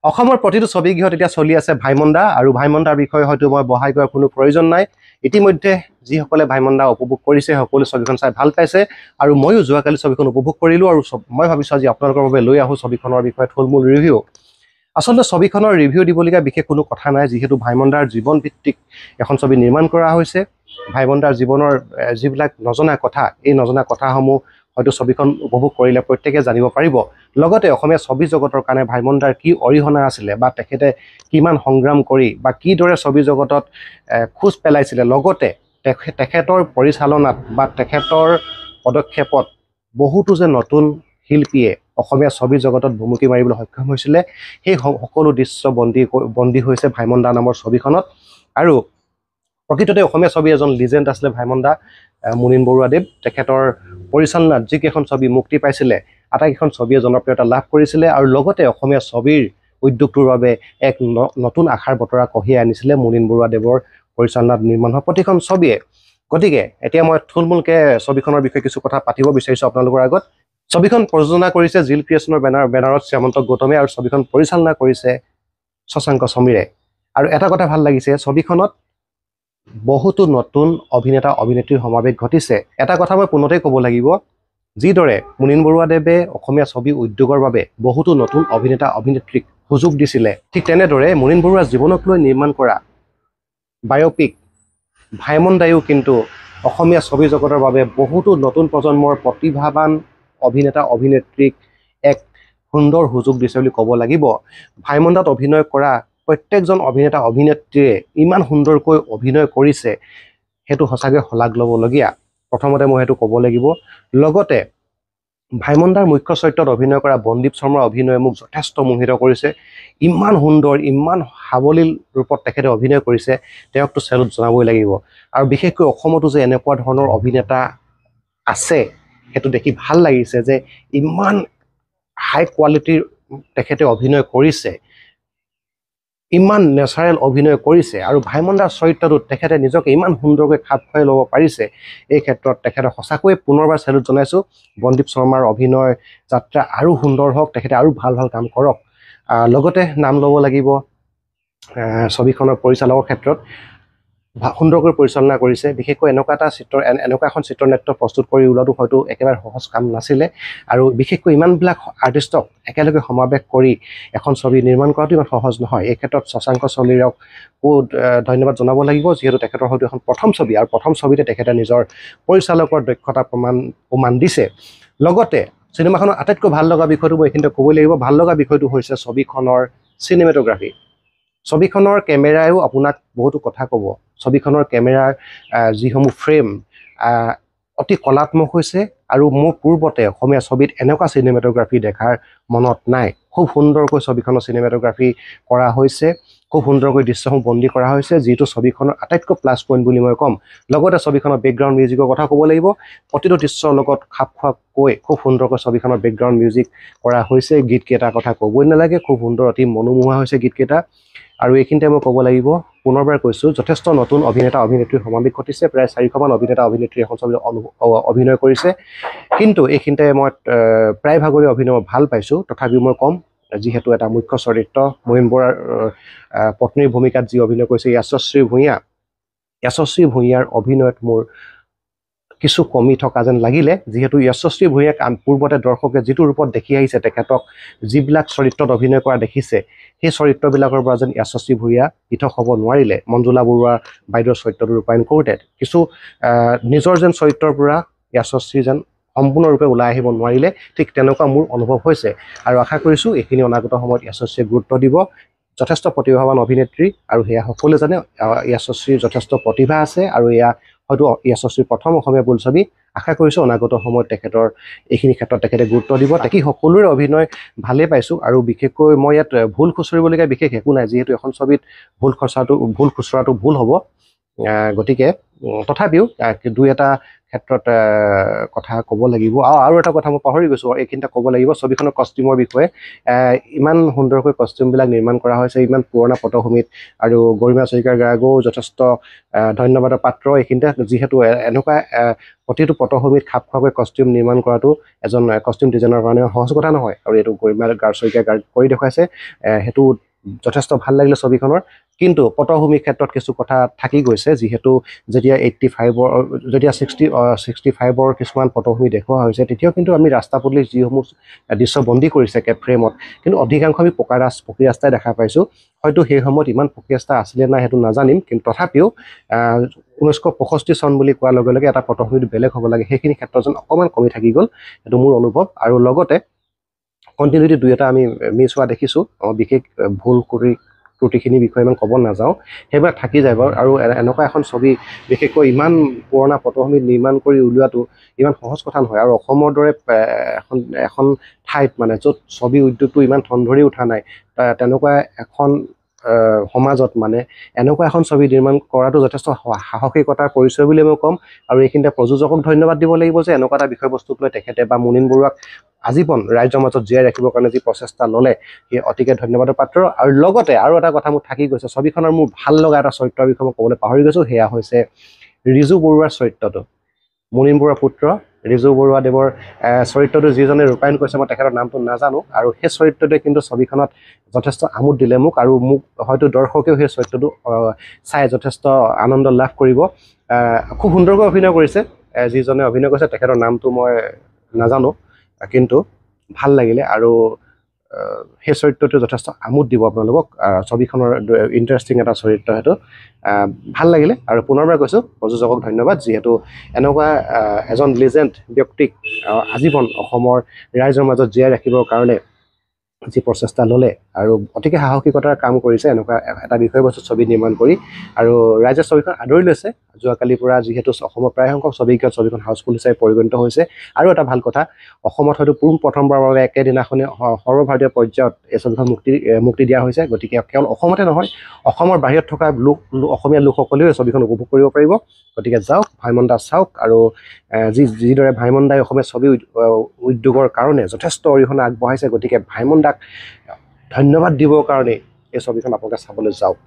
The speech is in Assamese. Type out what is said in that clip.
অসমৰ প্ৰতিটো ছবিগৃহত এতিয়া চলি আছে ভাইমন্দা আৰু ভাইমন্দাৰ বিষয়ে হয়তো মই বহাই কোৱাৰ কোনো প্ৰয়োজন নাই ইতিমধ্যে যিসকলে ভাইমন্দা উপভোগ কৰিছে সকলো ছবিখন চাই ভাল পাইছে আৰু ময়ো যোৱাকালি ছবিখন উপভোগ কৰিলোঁ আৰু মই ভাবিছোঁ আজি আপোনালোকৰ বাবে লৈ আহোঁ ছবিখনৰ বিষয়ে থুলমূল ৰিভিউ আচলতে ছবিখনৰ ৰিভিউ দিবলগীয়া বিশেষ কোনো কথা নাই যিহেতু ভাইমন্দাৰ জীৱন ভিত্তিক এখন ছবি নিৰ্মাণ কৰা হৈছে ভাইমন্দাৰ জীৱনৰ যিবিলাক নজনা কথা এই নজনা কথাসমূহ হয়তো ছবিখন উপভোগ কৰিলে প্ৰত্যেকে জানিব পাৰিব লগতে অসমীয়া ছবি জগতৰ কাৰণে ভাইমন্দাৰ কি অৰিহণা আছিলে বা তেখেতে কিমান সংগ্ৰাম কৰি বা কিদৰে ছবি জগতত খোজ পেলাইছিলে লগতে তেখেতৰ পৰিচালনাত বা তেখেতৰ পদক্ষেপত বহুতো যে নতুন শিল্পীয়ে অসমীয়া ছবি জগতত ভুমুকি মাৰিবলৈ সক্ষম হৈছিলে সেই সকলো দৃশ্য বন্দী হৈছে ভাইমন্দা নামৰ ছবিখনত আৰু প্ৰকৃততে অসমীয়া ছবি এজন লিজেণ্ড আছিলে ভাইমন্দা মুনীন বৰুৱাদেৱ তেখেতৰ পৰিচালনাত যিকেইখন ছবি মুক্তি পাইছিলে আটাইকেইখন ছবিয়ে জনপ্ৰিয়তা লাভ কৰিছিলে আৰু লগতে অসমীয়া ছবিৰ উদ্যোগটোৰ বাবে এক নতুন আশাৰ বতৰা কঢ়িয়াই আনিছিলে মুনীন বৰুৱাদেৱৰ পৰিচালনাত নিৰ্মাণ হোৱা প্ৰতিখন ছবিয়ে গতিকে এতিয়া মই থুলমূলকৈ ছবিখনৰ বিষয়ে কিছু কথা পাতিব বিচাৰিছোঁ আপোনালোকৰ আগত ছবিখন প্ৰযোজনা কৰিছে জিল ক্ৰিয়েশ্যনৰ বেনাৰত শ্যামন্ত গৌতমে আৰু ছবিখন পৰিচালনা কৰিছে শশাংক সমীৰে আৰু এটা কথা ভাল লাগিছে ছবিখনত বহুতো নতুন অভিনেতা অভিনেত্ৰীৰ সমাৱেশ ঘটিছে এটা কথা মই পুনতেই ক'ব লাগিব যিদৰে মুনীন বৰুৱাদেৱে অসমীয়া ছবি উদ্যোগৰ বাবে বহুতো নতুন অভিনেতা অভিনেত্ৰীক সুযোগ দিছিলে ঠিক তেনেদৰে মুনীন বৰুৱাৰ জীৱনক লৈ নিৰ্মাণ কৰা বায়োপিক ভাইমন্দায়ো কিন্তু অসমীয়া ছবি জগতৰ বাবে বহুতো নতুন প্ৰজন্মৰ প্ৰতিভাৱান অভিনেতা অভিনেত্ৰীক এক সুন্দৰ সুযোগ দিছে বুলি ক'ব লাগিব ভাইমন্দাত অভিনয় কৰা প্ৰত্যেকজন অভিনেতা অভিনেত্ৰীয়ে ইমান সুন্দৰকৈ অভিনয় কৰিছে সেইটো সঁচাকৈ শলাগ ল'বলগীয়া প্ৰথমতে মই সেইটো ক'ব লাগিব লগতে ভাইমন্দাৰ মুখ্য চৰিত্ৰত অভিনয় কৰা বন্দীপ শৰ্মাৰ অভিনয়ে মোক যথেষ্ট মোহিত কৰিছে ইমান সুন্দৰ ইমান সাৱলীল ৰূপত তেখেতে অভিনয় কৰিছে তেওঁকতো চেলুট জনাবই লাগিব আৰু বিশেষকৈ অসমতো যে এনেকুৱা ধৰণৰ অভিনেতা আছে সেইটো দেখি ভাল লাগিছে যে ইমান হাই কোৱালিটিৰ তেখেতে অভিনয় কৰিছে ইমান নেচাৰেল অভিনয় কৰিছে আৰু ভাইমন্দাৰ চৰিত্ৰটোত তেখেতে নিজকে ইমান সুন্দৰকৈ খাপ খুৱাই ল'ব পাৰিছে এই ক্ষেত্ৰত তেখেতক সঁচাকৈয়ে পুনৰবাৰ চেলুট জনাইছোঁ বন্দীপ শৰ্মাৰ অভিনয় যাত্ৰা আৰু সুন্দৰ হওক তেখেতে আৰু ভাল ভাল কাম কৰক লগতে নাম ল'ব লাগিব ছবিখনৰ পৰিচালকৰ ক্ষেত্ৰত সুন্দৰকৈ পৰিচালনা কৰিছে বিশেষকৈ এনেকুৱা এখন চিত্ৰনাট্য প্ৰস্তুত কৰি ওলোৱাটো হয়তো একেবাৰে সহজ কাম নাছিলে আৰু বিশেষকৈ ইমানবিলাক আৰ্টিষ্টক একেলগে সমাৱেশ কৰি এখন ছবি নিৰ্মাণ কৰাটো ইমান সহজ নহয় এই ক্ষেত্ৰত শশাংক সমীৰকো ধন্যবাদ জনাব লাগিব যিহেতু তেখেতৰ হয়তো এখন প্ৰথম ছবি আৰু প্ৰথম ছবিতে তেখেতে নিজৰ পৰিচালকৰ দক্ষতা প্ৰমাণ দিছে লগতে চিনেমাখনৰ আটাইতকৈ ভাল লগা বিষয়টো মই এইখিনিতে ক'বই লাগিব ভাল লগা বিষয়টো হৈছে ছবিখনৰ চিনেমেটোগ্ৰাফী ছবিখনৰ কেমেৰায়ো আপোনাক বহুতো কথা ক'ব ছবিখনৰ কেমেৰাৰ যিসমূহ ফ্ৰেম অতি কলাত্মক হৈছে আৰু মোৰ পূৰ্বতে অসমীয়া ছবিত এনেকুৱা চিনেমেটোগ্ৰাফী দেখাৰ মনত নাই খুব সুন্দৰকৈ ছবিখনৰ চিনেমেটোগ্ৰাফী কৰা হৈছে খুব সুন্দৰকৈ দৃশ্যসমূহ বন্দী কৰা হৈছে যিটো ছবিখনৰ আটাইতকৈ প্লাছ পইণ্ট বুলি মই ক'ম লগতে ছবিখনৰ বেকগ্ৰাউণ্ড মিউজিকৰ কথা ক'ব লাগিব প্ৰতিটো দৃশ্যৰ লগত খাপ খোৱাকৈ খুব সুন্দৰকৈ ছবিখনৰ বেকগ্ৰাউণ্ড মিউজিক কৰা হৈছে গীতকেইটাৰ কথা ক'বই নালাগে খুব সুন্দৰ অতি মনোমোহা হৈছে গীতকেইটা আৰু এইখিনিতে মই ক'ব লাগিব পুনৰবাৰ কৈছোঁ যথেষ্ট নতুন অভিনেতা অভিনেত্ৰীৰ সমাৱেশ ঘটিছে প্ৰায় 400মান অভিনেতা অভিনেত্ৰী এখন ছবিত অভিনয় কৰিছে কিন্তু এইখিনিতে মই প্ৰায়ভাগৰে অভিনয় ভাল পাইছোঁ তথাপিও মই ক'ম যিহেতু এটা মুখ্য চৰিত্ৰ মুনীন বৰুৱাৰ পত্নীৰ ভূমিকাত যি অভিনয় কৰিছে য়াশশ্ৰী ভূঞাৰ অভিনয়ত মোৰ কিছু কমি থকা যেন লাগিলে যিহেতু য়াশশ্ৰী ভূঞাক পূৰ্বতে দৰ্শকে যিটো ৰূপত দেখি আহিছে তেখেতক যিবিলাক চৰিত্ৰত অভিনয় কৰা দেখিছে সেই চৰিত্ৰবিলাকৰ পৰা যেন য়াশশ্ৰী ভূঞা পৃথক হ'ব নোৱাৰিলে মঞ্জুলা বৰুৱা বাইদেউৰ চৰিত্ৰটো ৰূপায়ণ কৰোঁতে কিছু নিজৰ যেন চৰিত্ৰৰ পৰা য়াশশ্ৰী যেন সম্পূৰ্ণৰূপে ওলাই আহিব নোৱাৰিলে ঠিক তেনেকুৱা মোৰ অনুভৱ হৈছে আৰু আশা কৰিছোঁ এইখিনি অনাগত সময়ত য়াশশ্ৰীয়ে গুৰুত্ব দিব যথেষ্ট প্ৰতিভাৱান অভিনেত্ৰী আৰু সেয়া সকলোৱে জানে য়াশশ্ৰীৰ যথেষ্ট প্ৰতিভা আছে আৰু এয়া হয়তো য়াশশ্ৰীৰ প্ৰথম অসমীয়া বোলছবি আশা কৰিছোঁ অনাগত সময়ত তেখেতৰ এইখিনি ক্ষেত্ৰত তেখেতে গুৰুত্ব দিব তাকে সকলোৰে অভিনয় ভালেই পাইছোঁ আৰু বিশেষকৈ মই ইয়াত ভুল খুচৰিবলগীয়া বিশেষ একো নাই যিহেতু এখন ছবিত ভুল খুচৰাটো ভুল হ'ব গতিকে তথাপিও দুই এটা ক্ষেত্ৰত কথা ক'ব লাগিব আৰু এটা কথা মই পাহৰি গৈছোঁ এইখিনিতে ক'ব লাগিব ছবিখনৰ কষ্টিউমৰ বিষয়ে ইমান সুন্দৰকৈ কষ্টিউমবিলাক নিৰ্মাণ কৰা হৈছে ইমান পুৰণা পটভূমিত আৰু গৰিমা শইকীয়াৰ গাৰ্গো যথেষ্ট ধন্যবাদৰ পাত্ৰ এইখিনিতে যিহেতু এনেকুৱা প্ৰতিটো পটভূমিত খাপ খোৱাকৈ কষ্টিউম নিৰ্মাণ কৰাটো এজন কষ্টিউম ডিজাইনাৰৰ কাৰণে সহজ কথা নহয় আৰু এইটো গৰিমা শইকীয়া গাৰ্গ কৰি দেখুৱাইছে সেইটো যথেষ্ট ভাল লাগিলে ছবিখনৰ কিন্তু পটভূমিৰ ক্ষেত্ৰত কিছু কথা থাকি গৈছে যিহেতু যেতিয়া 65ৰ কিছুমান পটভূমি দেখুওৱা হৈছে তেতিয়াও কিন্তু আমি ৰাস্তা পদূলি যিসমূহ দৃশ্য বন্দী কৰিছে ফ্ৰেমত কিন্তু অধিকাংশ আমি পকী ৰাস্তাই দেখা পাইছোঁ হয়তো সেই সময়ত ইমান পকী ৰাস্তা আছিলে নাই সেইটো নাজানিম কিন্তু তথাপিও 1965 চন বুলি কোৱাৰ লগে লগে এটা পটভূমিটো বেলেগ হ'ব লাগে সেইখিনি ক্ষেত্ৰত যেন অকণমান কমি থাকি গ'ল সেইটো মোৰ অনুভৱ আৰু লগতে কণ্টিনিউটি দুই এটা আমি মিছ হোৱা দেখিছোঁ বিশেষ ভুল ত্ৰুটিখিনিৰ বিষয়ে ইমান ক'ব নাযাওঁ সেইবিলাক থাকি যায় বাৰু আৰু এনেকুৱা এখন ছবি বিশেষকৈ ইমান পুৰণা পটভূমিত নিৰ্মাণ কৰি উলিওৱাটো ইমান সহজ কথা নহয় আৰু অসমৰ দৰে এখন ঠাইত মানে য'ত ছবি উদ্যোগটো ইমান ঠন ধৰি উঠা নাই তেনেকুৱা এখন সমাজত মানে এনেকুৱা এখন ছবি নিৰ্মাণ কৰাটো যথেষ্ট সাহসিকতাৰ পৰিচয় বুলি মই ক'ম আৰু এইখিনিতে প্ৰযোজকক ধন্যবাদ দিব লাগিব যে এনেকুৱা এটা বিষয়বস্তুক লৈ তেখেতে বা মুনীন বৰুৱাক আজীৱন ৰাইজৰ মাজত জীয়াই ৰাখিবৰ কাৰণে যি প্ৰচেষ্টা ল'লে সেই অতিকে ধন্যবাদৰ পাত্ৰ আৰু লগতে আৰু এটা কথা মোৰ থাকি গৈছে ছবিখনৰ মোৰ ভাল লগা এটা চৰিত্ৰৰ বিষয়ে মই ক'বলৈ পাহৰি গৈছোঁ সেয়া হৈছে ৰিজু বৰুৱাৰ চৰিত্ৰটো মুনীন বৰুৱাৰ পুত্ৰ ৰিজু বৰুৱাদেৱৰ চৰিত্ৰটো যিজনে ৰূপায়ণ কৰিছে মই তেখেতৰ নামটো নাজানো আৰু সেই চৰিত্ৰটোৱে কিন্তু ছবিখনত যথেষ্ট আমোদ দিলে মোক আৰু মোক হয়তো দৰ্শকেও সেই চৰিত্ৰটো চাই যথেষ্ট আনন্দ লাভ কৰিব খুব সুন্দৰকৈ অভিনয় কৰিছে যিজনে অভিনয় কৰিছে তেখেতৰ নামটো মই নাজানো কিন্তু ভাল লাগিলে আৰু সেই চৰিত্ৰটো যথেষ্ট আমোদ দিব আপোনালোকক ছবিখনৰ ইণ্টাৰেষ্টিং এটা চৰিত্ৰ সেইটো ভাল লাগিলে আৰু পুনৰবাৰ কৈছোঁ প্ৰযোজকক ধন্যবাদ যিহেতু এনেকুৱা এজন লিজেণ্ড ব্যক্তিক আজীৱন অসমৰ ৰাইজৰ মাজত জীয়াই ৰাখিবৰ কাৰণে যি প্ৰচেষ্টা ল'লে আৰু অতিকে সাহসিকতাৰ কাম কৰিছে এনেকুৱা এটা বিষয়বস্তু ছবি নিৰ্মাণ কৰি আৰু ৰাইজে ছবিখন আদৰি লৈছে যোৱাকালিৰ পৰা যিহেতু অসমৰ প্ৰায় সংখ্যক ছবিখন হাউচফুল হিচাপে পৰিগণিত হৈছে আৰু এটা ভাল কথা অসমত হয়তো প্ৰথমবাৰৰ বাবে একেদিনাখনে সৰ্বভাৰতীয় পৰ্যায়ত এই ছবিখন মুক্তি দিয়া হৈছে গতিকে কেৱল অসমতে নহয় অসমৰ বাহিৰত থকা অসমীয়া লোকসকলেও এই ছবিখন উপভোগ কৰিব পাৰিব গতিকে যাওক ভাইমন দা চাওক আৰু যিদৰে ভাইমন দাই অসমীয়া ছবি উদ্যোগৰ কাৰণে যথেষ্ট অৰিহণা আগবঢ়াইছে গতিকে ভাইমন দাক ধন্যবাদ দিবৰ কাৰণে এই ছবিখন আপোনালোকে চাবলৈ যাওক